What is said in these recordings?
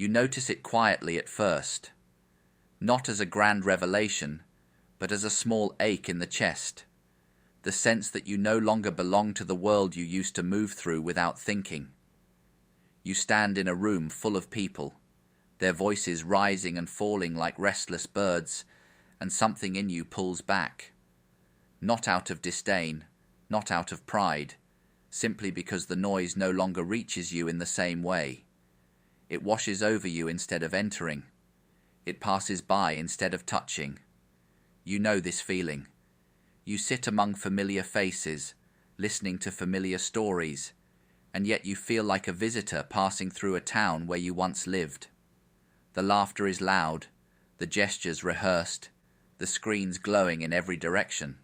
You notice it quietly at first, not as a grand revelation, but as a small ache in the chest, the sense that you no longer belong to the world you used to move through without thinking. You stand in a room full of people, their voices rising and falling like restless birds, and something in you pulls back. Not out of disdain, not out of pride, simply because the noise no longer reaches you in the same way. It washes over you instead of entering. It passes by instead of touching. You know this feeling. You sit among familiar faces, listening to familiar stories, and yet you feel like a visitor passing through a town where you once lived. The laughter is loud, the gestures rehearsed, the screens glowing in every direction.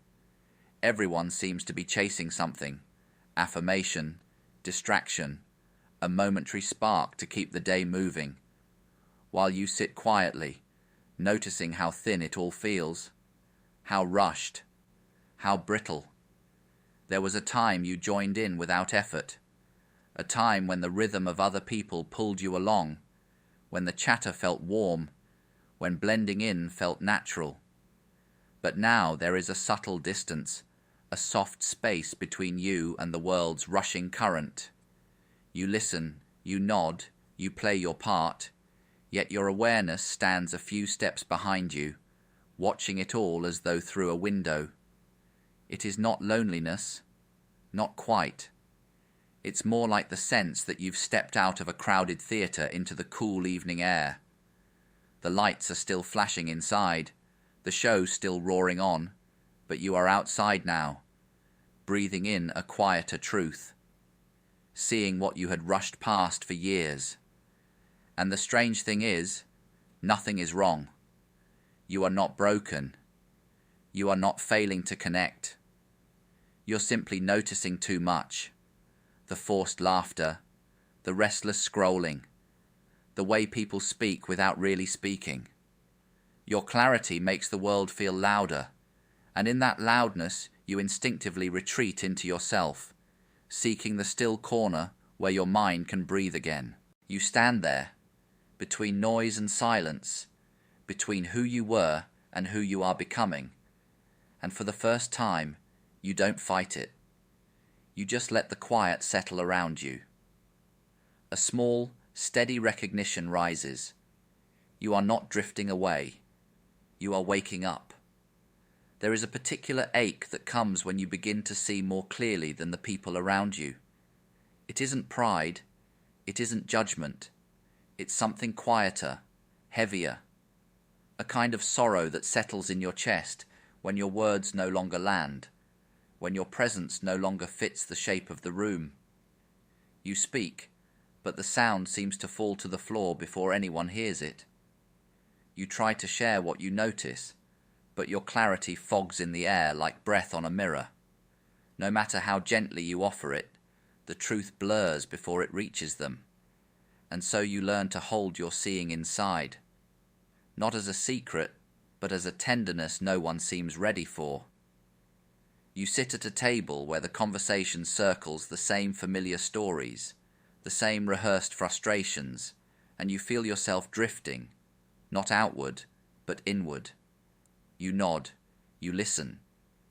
Everyone seems to be chasing something, affirmation, distraction, a momentary spark to keep the day moving, while you sit quietly, noticing how thin it all feels, how rushed, how brittle. There was a time you joined in without effort, a time when the rhythm of other people pulled you along, when the chatter felt warm, when blending in felt natural. But now there is a subtle distance, a soft space between you and the world's rushing current. You listen, you nod, you play your part, yet your awareness stands a few steps behind you, watching it all as though through a window. It is not loneliness, not quite. It's more like the sense that you've stepped out of a crowded theatre into the cool evening air. The lights are still flashing inside, the show's still roaring on, but you are outside now, breathing in a quieter truth, seeing what you had rushed past for years. And the strange thing is, nothing is wrong. You are not broken. You are not failing to connect. You're simply noticing too much. The forced laughter, the restless scrolling, the way people speak without really speaking. Your clarity makes the world feel louder, and in that loudness you instinctively retreat into yourself, seeking the still corner where your mind can breathe again. You stand there, between noise and silence, between who you were and who you are becoming, and for the first time, you don't fight it. You just let the quiet settle around you. A small, steady recognition rises. You are not drifting away. You are waking up. There is a particular ache that comes when you begin to see more clearly than the people around you. It isn't pride. It isn't judgment. It's something quieter, heavier. A kind of sorrow that settles in your chest when your words no longer land, when your presence no longer fits the shape of the room. You speak, but the sound seems to fall to the floor before anyone hears it. You try to share what you notice, but your clarity fogs in the air like breath on a mirror. No matter how gently you offer it, the truth blurs before it reaches them. And so you learn to hold your seeing inside, not as a secret, but as a tenderness no one seems ready for. You sit at a table where the conversation circles the same familiar stories, the same rehearsed frustrations, and you feel yourself drifting, not outward, but inward. You nod, you listen,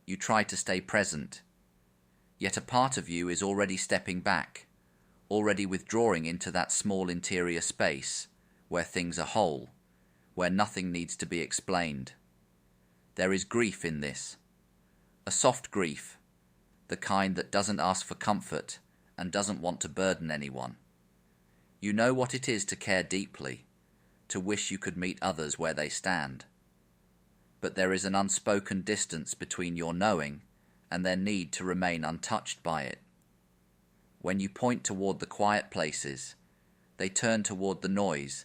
you try to stay present. Yet a part of you is already stepping back, already withdrawing into that small interior space where things are whole, where nothing needs to be explained. There is grief in this, a soft grief, the kind that doesn't ask for comfort and doesn't want to burden anyone. You know what it is to care deeply, to wish you could meet others where they stand. But there is an unspoken distance between your knowing and their need to remain untouched by it. When you point toward the quiet places, they turn toward the noise.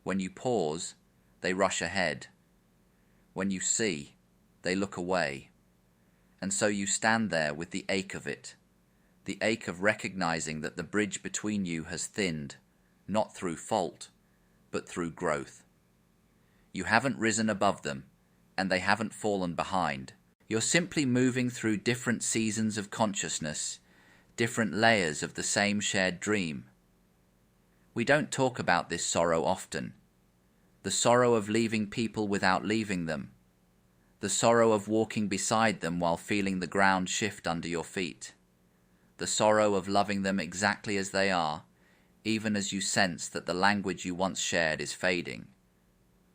When you pause, they rush ahead. When you see, they look away. And so you stand there with the ache of it, the ache of recognizing that the bridge between you has thinned, not through fault, but through growth. You haven't risen above them, and they haven't fallen behind. You're simply moving through different seasons of consciousness, different layers of the same shared dream. We don't talk about this sorrow often. The sorrow of leaving people without leaving them. The sorrow of walking beside them while feeling the ground shift under your feet. The sorrow of loving them exactly as they are, even as you sense that the language you once shared is fading.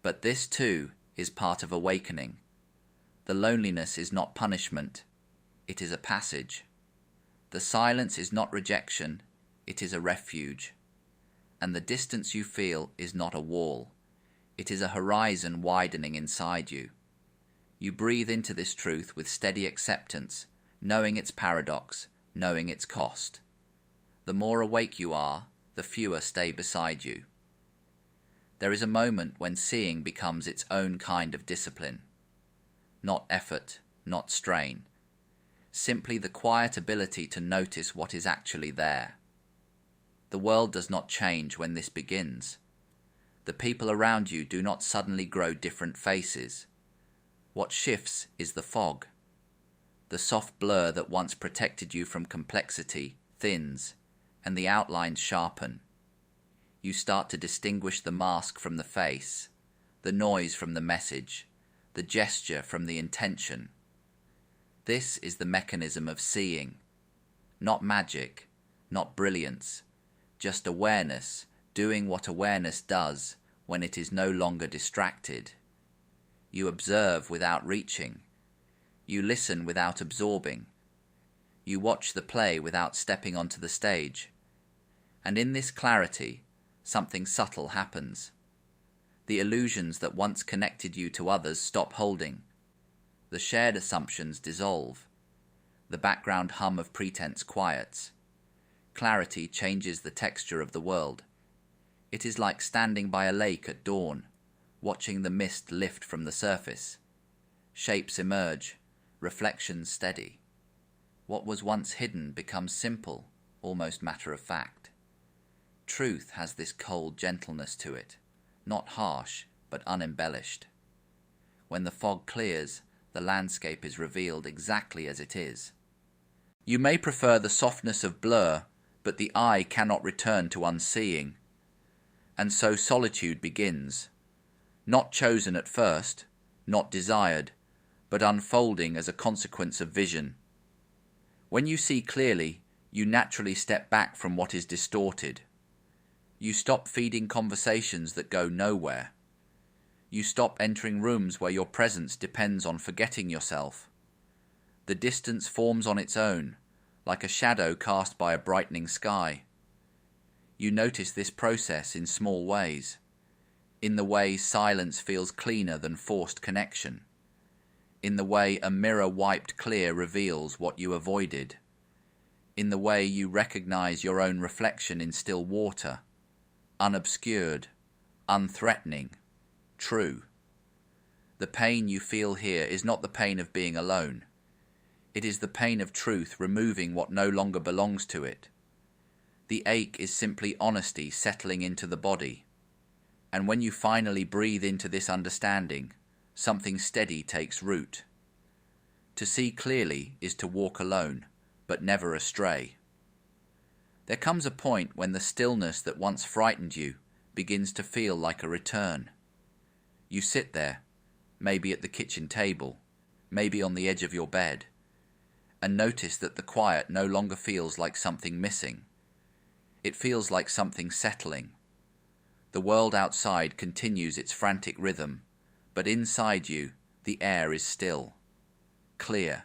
But this, too, is part of awakening. The loneliness is not punishment, it is a passage. The silence is not rejection, it is a refuge. And the distance you feel is not a wall, it is a horizon widening inside you. You breathe into this truth with steady acceptance, knowing its paradox, knowing its cost. The more awake you are, the fewer stay beside you. There is a moment when seeing becomes its own kind of discipline. Not effort, not strain. Simply the quiet ability to notice what is actually there. The world does not change when this begins. The people around you do not suddenly grow different faces. What shifts is the fog. The soft blur that once protected you from complexity thins, and the outlines sharpen. You start to distinguish the mask from the face, the noise from the message, the gesture from the intention. This is the mechanism of seeing. Not magic, not brilliance, just awareness doing what awareness does when it is no longer distracted. You observe without reaching. You listen without absorbing. You watch the play without stepping onto the stage. And in this clarity, something subtle happens. The illusions that once connected you to others stop holding. The shared assumptions dissolve. The background hum of pretense quiets. Clarity changes the texture of the world. It is like standing by a lake at dawn, watching the mist lift from the surface. Shapes emerge, reflections steady. What was once hidden becomes simple, almost matter of fact. Truth has this cold gentleness to it, not harsh, but unembellished. When the fog clears, the landscape is revealed exactly as it is. You may prefer the softness of blur, but the eye cannot return to unseeing. And so solitude begins, not chosen at first, not desired, but unfolding as a consequence of vision. When you see clearly, you naturally step back from what is distorted. You stop feeding conversations that go nowhere. You stop entering rooms where your presence depends on forgetting yourself. The distance forms on its own, like a shadow cast by a brightening sky. You notice this process in small ways, in the way silence feels cleaner than forced connection, in the way a mirror wiped clear reveals what you avoided, in the way you recognize your own reflection in still water, unobscured, unthreatening, true. The pain you feel here is not the pain of being alone. It is the pain of truth removing what no longer belongs to it. The ache is simply honesty settling into the body. And when you finally breathe into this understanding, something steady takes root. To see clearly is to walk alone, but never astray. There comes a point when the stillness that once frightened you begins to feel like a return. You sit there, maybe at the kitchen table, maybe on the edge of your bed, and notice that the quiet no longer feels like something missing. It feels like something settling. The world outside continues its frantic rhythm, but inside you, the air is still, clear,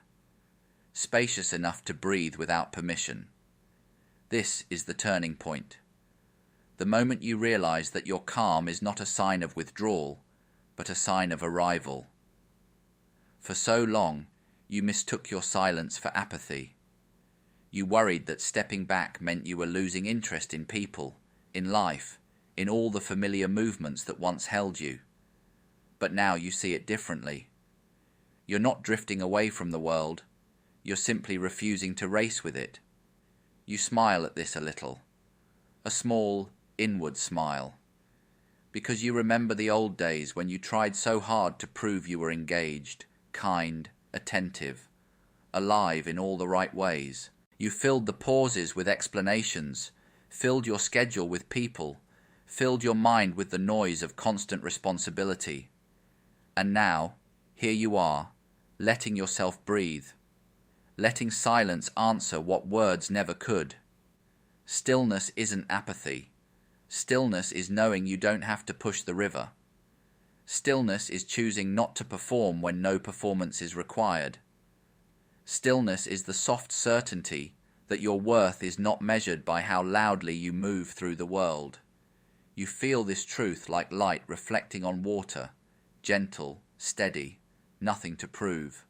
spacious enough to breathe without permission. This is the turning point. The moment you realize that your calm is not a sign of withdrawal, but a sign of arrival. For so long, you mistook your silence for apathy. You worried that stepping back meant you were losing interest in people, in life, in all the familiar movements that once held you. But now you see it differently. You're not drifting away from the world. You're simply refusing to race with it. You smile at this a little. A small, inward smile. Because you remember the old days when you tried so hard to prove you were engaged, kind, attentive, alive in all the right ways. You filled the pauses with explanations, filled your schedule with people, filled your mind with the noise of constant responsibility. And now, here you are, letting yourself breathe, letting silence answer what words never could. Stillness isn't apathy. Stillness is knowing you don't have to push the river. Stillness is choosing not to perform when no performance is required. Stillness is the soft certainty that your worth is not measured by how loudly you move through the world. You feel this truth like light reflecting on water, gentle, steady, nothing to prove.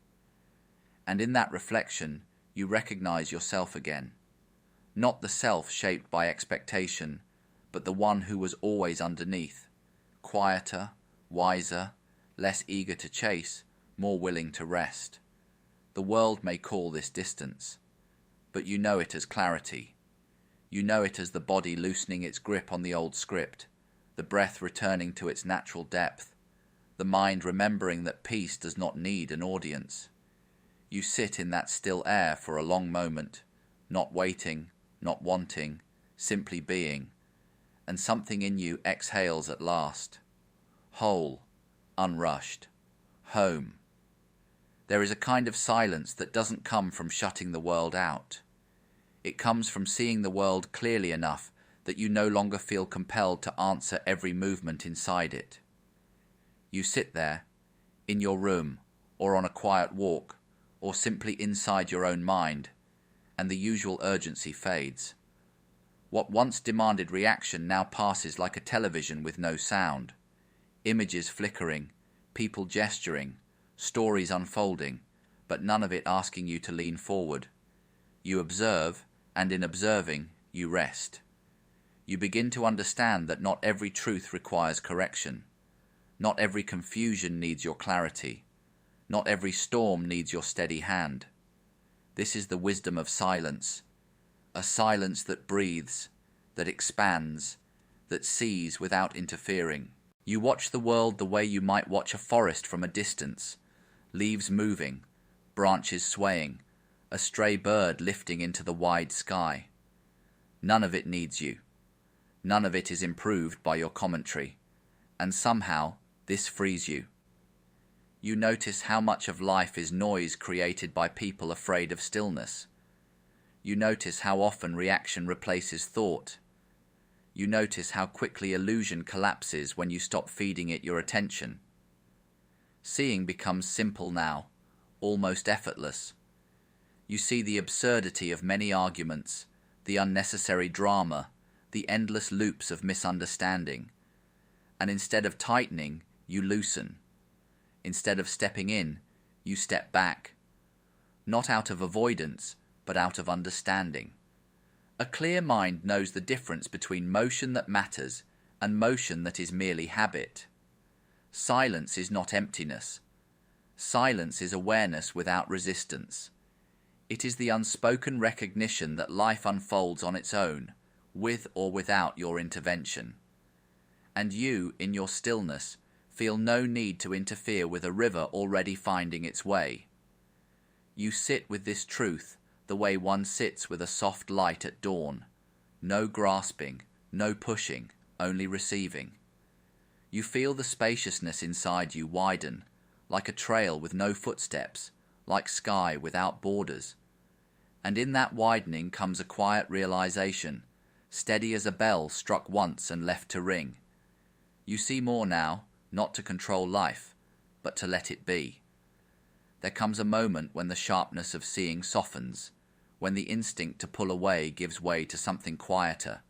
And in that reflection, you recognize yourself again. Not the self shaped by expectation, but the one who was always underneath, quieter, wiser, less eager to chase, more willing to rest. The world may call this distance, but you know it as clarity. You know it as the body loosening its grip on the old script, the breath returning to its natural depth, the mind remembering that peace does not need an audience. You sit in that still air for a long moment, not waiting, not wanting, simply being, and something in you exhales at last. Whole, unrushed, home. There is a kind of silence that doesn't come from shutting the world out. It comes from seeing the world clearly enough that you no longer feel compelled to answer every movement inside it. You sit there, in your room, or on a quiet walk, or simply inside your own mind, and the usual urgency fades. What once demanded reaction now passes like a television with no sound. Images flickering, people gesturing, stories unfolding, but none of it asking you to lean forward. You observe, and in observing, you rest. You begin to understand that not every truth requires correction. Not every confusion needs your clarity. Not every storm needs your steady hand. This is the wisdom of silence, a silence that breathes, that expands, that sees without interfering. You watch the world the way you might watch a forest from a distance, leaves moving, branches swaying, a stray bird lifting into the wide sky. None of it needs you. None of it is improved by your commentary, and somehow this frees you. You notice how much of life is noise created by people afraid of stillness. You notice how often reaction replaces thought. You notice how quickly illusion collapses when you stop feeding it your attention. Seeing becomes simple now, almost effortless. You see the absurdity of many arguments, the unnecessary drama, the endless loops of misunderstanding. And instead of tightening, you loosen. Instead of stepping in, you step back. Not out of avoidance, but out of understanding. A clear mind knows the difference between motion that matters and motion that is merely habit. Silence is not emptiness. Silence is awareness without resistance. It is the unspoken recognition that life unfolds on its own, with or without your intervention. And you, in your stillness, feel no need to interfere with a river already finding its way. You sit with this truth the way one sits with a soft light at dawn. No grasping, no pushing, only receiving. You feel the spaciousness inside you widen, like a trail with no footsteps, like sky without borders. And in that widening comes a quiet realization, steady as a bell struck once and left to ring. You see more now, not to control life, but to let it be. There comes a moment when the sharpness of seeing softens, when the instinct to pull away gives way to something quieter,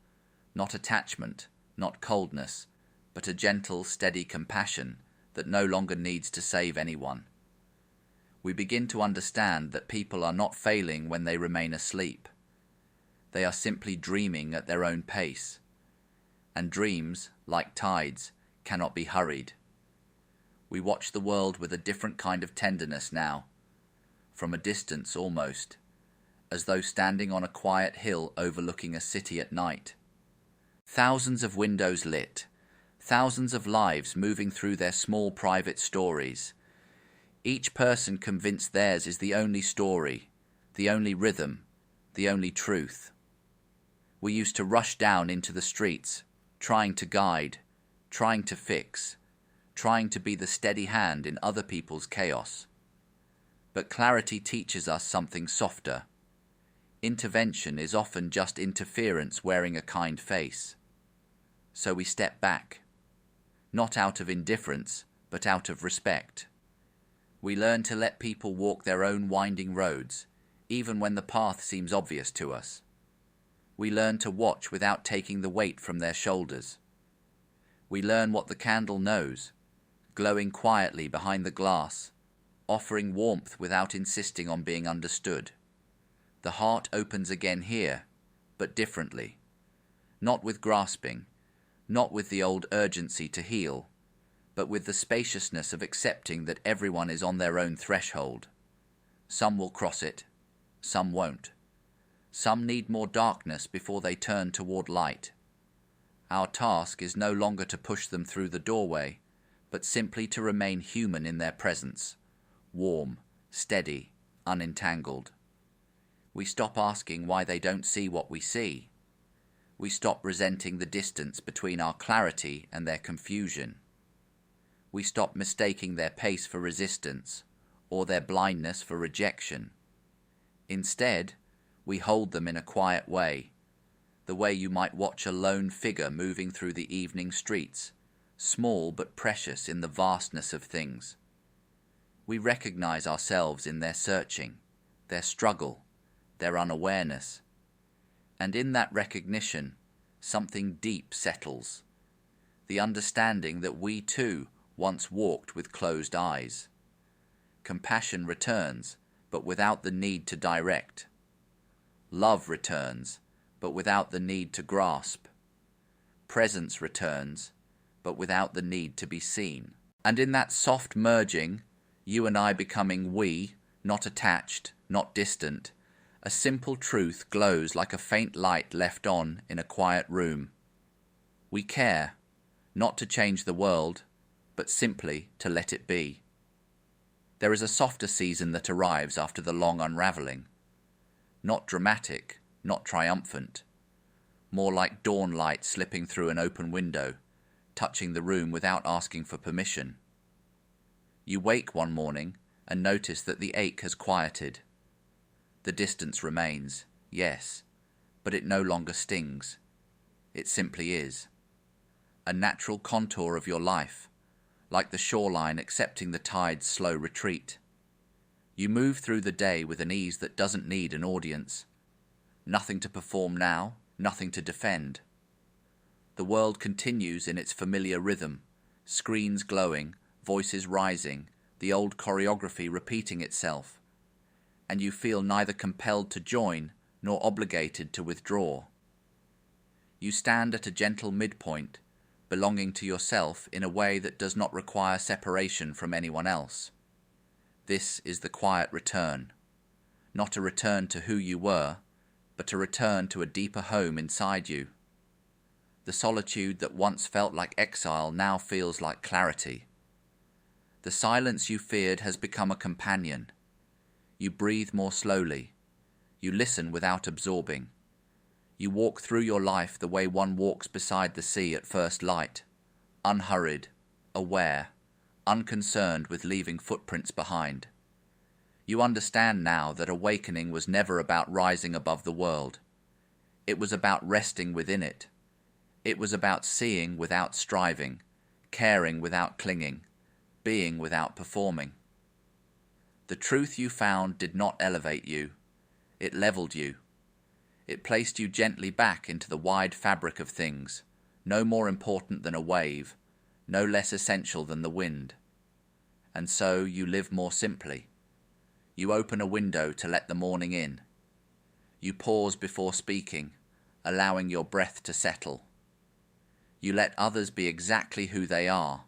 not attachment, not coldness, but a gentle, steady compassion that no longer needs to save anyone. We begin to understand that people are not failing when they remain asleep. They are simply dreaming at their own pace. And dreams, like tides, cannot be hurried. We watch the world with a different kind of tenderness now, from a distance almost, as though standing on a quiet hill overlooking a city at night. Thousands of windows lit, thousands of lives moving through their small private stories, each person convinced theirs is the only story, the only rhythm, the only truth. We used to rush down into the streets, trying to guide, trying to fix, trying to be the steady hand in other people's chaos. But clarity teaches us something softer. Intervention is often just interference wearing a kind face. So we step back, not out of indifference, but out of respect. We learn to let people walk their own winding roads, even when the path seems obvious to us. We learn to watch without taking the weight from their shoulders. We learn what the candle knows, glowing quietly behind the glass, offering warmth without insisting on being understood. The heart opens again here, but differently. Not with grasping, not with the old urgency to heal, but with the spaciousness of accepting that everyone is on their own threshold. Some will cross it, some won't. Some need more darkness before they turn toward light. Our task is no longer to push them through the doorway, but simply to remain human in their presence, warm, steady, unentangled. We stop asking why they don't see what we see. We stop resenting the distance between our clarity and their confusion. We stop mistaking their pace for resistance, or their blindness for rejection. Instead, we hold them in a quiet way, the way you might watch a lone figure moving through the evening streets, small but precious in the vastness of things. We recognize ourselves in their searching, their struggle, their unawareness. And in that recognition, something deep settles, the understanding that we too once walked with closed eyes. Compassion returns, but without the need to direct. Love returns, but without the need to grasp. Presence returns, but without the need to be seen. And in that soft merging, you and I becoming we, not attached, not distant, a simple truth glows like a faint light left on in a quiet room. We care, not to change the world, but simply to let it be. There is a softer season that arrives after the long unraveling. Not dramatic, not triumphant. More like dawn light slipping through an open window, touching the room without asking for permission. You wake one morning and notice that the ache has quieted. The distance remains, yes, but it no longer stings. It simply is. A natural contour of your life, like the shoreline accepting the tide's slow retreat. You move through the day with an ease that doesn't need an audience. Nothing to perform now, nothing to defend. The world continues in its familiar rhythm, screens glowing, voices rising, the old choreography repeating itself. And you feel neither compelled to join nor obligated to withdraw. You stand at a gentle midpoint, belonging to yourself in a way that does not require separation from anyone else. This is the quiet return, not a return to who you were, but a return to a deeper home inside you. The solitude that once felt like exile now feels like clarity. The silence you feared has become a companion. You breathe more slowly. You listen without absorbing. You walk through your life the way one walks beside the sea at first light, unhurried, aware, unconcerned with leaving footprints behind. You understand now that awakening was never about rising above the world. It was about resting within it. It was about seeing without striving, caring without clinging, being without performing. The truth you found did not elevate you. It leveled you. It placed you gently back into the wide fabric of things, no more important than a wave, no less essential than the wind. And so you live more simply. You open a window to let the morning in. You pause before speaking, allowing your breath to settle. You let others be exactly who they are,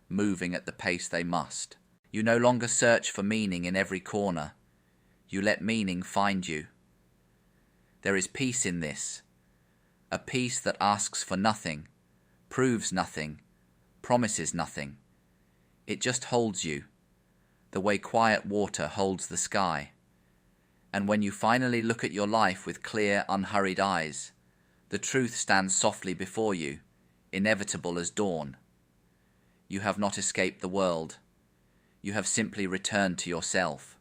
moving at the pace they must. You no longer search for meaning in every corner. You let meaning find you. There is peace in this, a peace that asks for nothing, proves nothing, promises nothing. It just holds you, the way quiet water holds the sky. And when you finally look at your life with clear, unhurried eyes, the truth stands softly before you, inevitable as dawn. You have not escaped the world. You have simply returned to yourself.